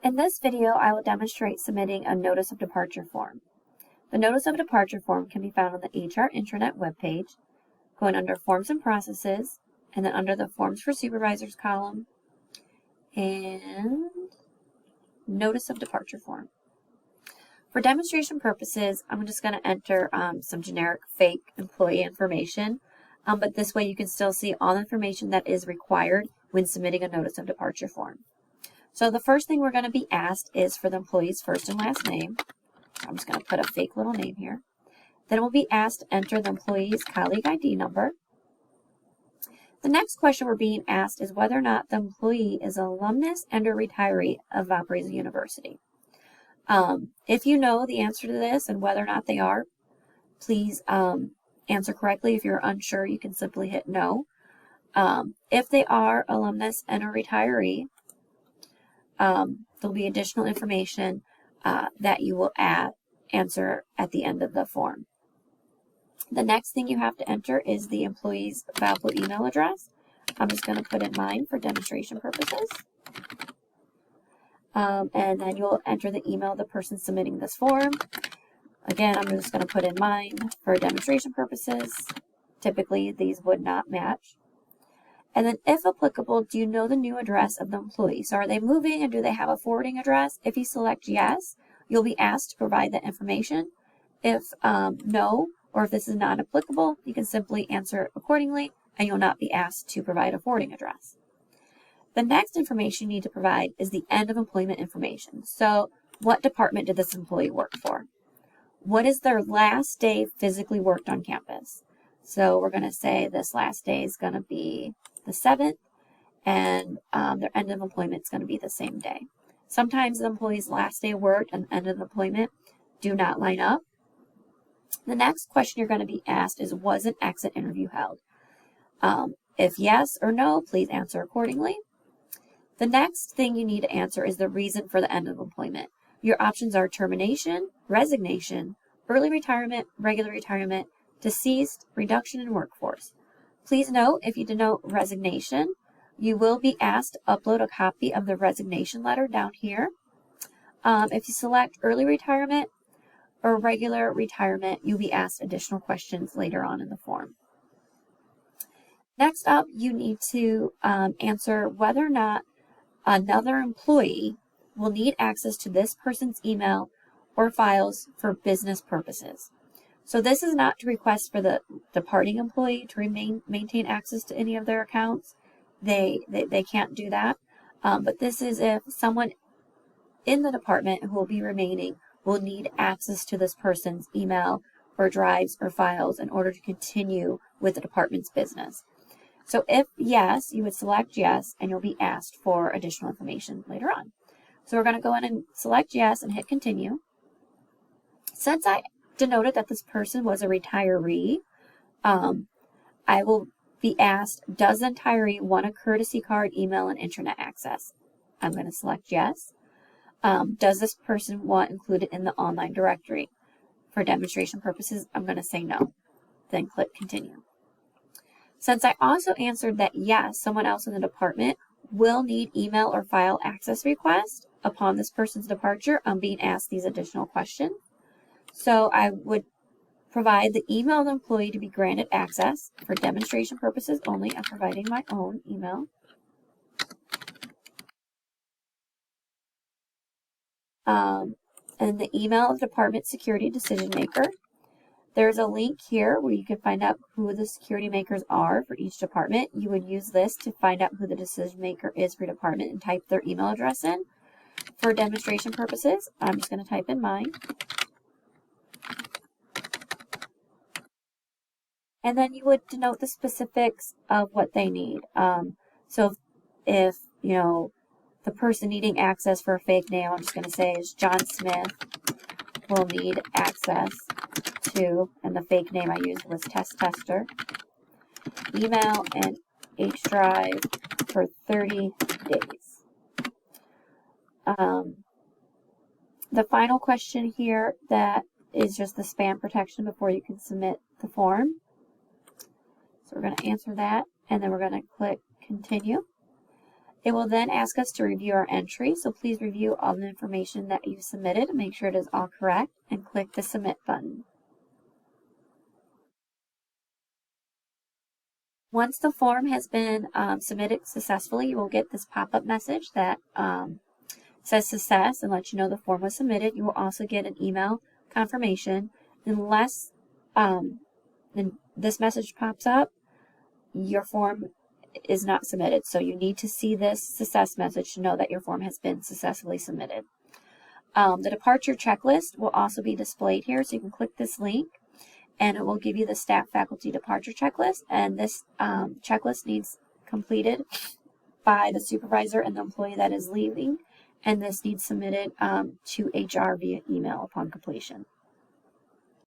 In this video, I will demonstrate submitting a Notice of Departure form. The Notice of Departure form can be found on the HR Intranet webpage, going under Forms and Processes, and then under the Forms for Supervisors column, and Notice of Departure form. For demonstration purposes, I'm just going to enter some generic fake employee information, but this way you can still see all the information that is required when submitting a Notice of Departure form. So the first thing we're going to be asked is for the employee's first and last name. I'm just going to put a fake little name here. Then we'll be asked to enter the employee's colleague ID number. The next question we're being asked is whether or not the employee is an alumnus and or retiree of Valparaiso University. If you know the answer to this and whether or not they are, please answer correctly. If you're unsure, you can simply hit no. If they are alumnus and or retiree, there'll be additional information that you will answer at the end of the form. The next thing you have to enter is the employee's Valpo email address. I'm just going to put in mine for demonstration purposes. And then you'll enter the email of the person submitting this form. Again, I'm just going to put in mine for demonstration purposes. Typically, these would not match. And then, if applicable, do you know the new address of the employee? So are they moving and do they have a forwarding address? If you select yes, you'll be asked to provide that information. If no, or if this is not applicable, you can simply answer accordingly and you'll not be asked to provide a forwarding address. The next information you need to provide is the end of employment information. So what department did this employee work for? What is their last day physically worked on campus? So we're going to say this last day is going to be the 7th, and their end of employment is going to be the same day. Sometimes the employee's last day of work and end of employment do not line up. The next question you're going to be asked is, was an exit interview held? If yes or no, please answer accordingly. The next thing you need to answer is the reason for the end of employment. Your options are termination, resignation, early retirement, regular retirement, deceased, reduction in workforce. Please note, if you denote resignation, you will be asked to upload a copy of the resignation letter down here. If you select early retirement or regular retirement, you'll be asked additional questions later on in the form. Next up, you need to answer whether or not another employee will need access to this person's email or files for business purposes. So this is not to request for the departing employee to maintain access to any of their accounts. They can't do that. But this is if someone in the department who will be remaining will need access to this person's email or drives or files in order to continue with the department's business. So if yes, you would select yes, and you'll be asked for additional information later on. So we're going to go in and select yes and hit continue. Since I denoted that this person was a retiree, I will be asked, does the retiree want a courtesy card, email, and intranet access? I'm going to select yes. Does this person want included in the online directory? For demonstration purposes, I'm going to say no. Then click continue. Since I also answered that yes, someone else in the department will need email or file access request upon this person's departure, I'm being asked these additional questions. So I would provide the email of the employee to be granted access. For demonstration purposes only, I'm providing my own email. And the email of department security decision maker. There's a link here where you can find out who the security makers are for each department. You would use this to find out who the decision maker is for your department and type their email address in. For demonstration purposes, I'm just going to type in mine. And then you would denote the specifics of what they need. So if you know the person needing access for a fake name, I'm just going to say is John Smith will need access to, and the fake name I used was Test Tester, email and H drive for 30 days. The final question here that is just the spam protection before you can submit the form. So we're going to answer that, and then we're going to click continue. It will then ask us to review our entry, so please review all the information that you submitted and make sure it is all correct, and click the Submit button. Once the form has been submitted successfully, you will get this pop-up message that says success and lets you know the form was submitted. You will also get an email confirmation. Unless this message pops up, your form is not submitted. So you need to see this success message to know that your form has been successfully submitted. The departure checklist will also be displayed here, so you can click this link and it will give you the staff faculty departure checklist, and this checklist needs completed by the supervisor and the employee that is leaving, and this needs submitted to HR via email upon completion.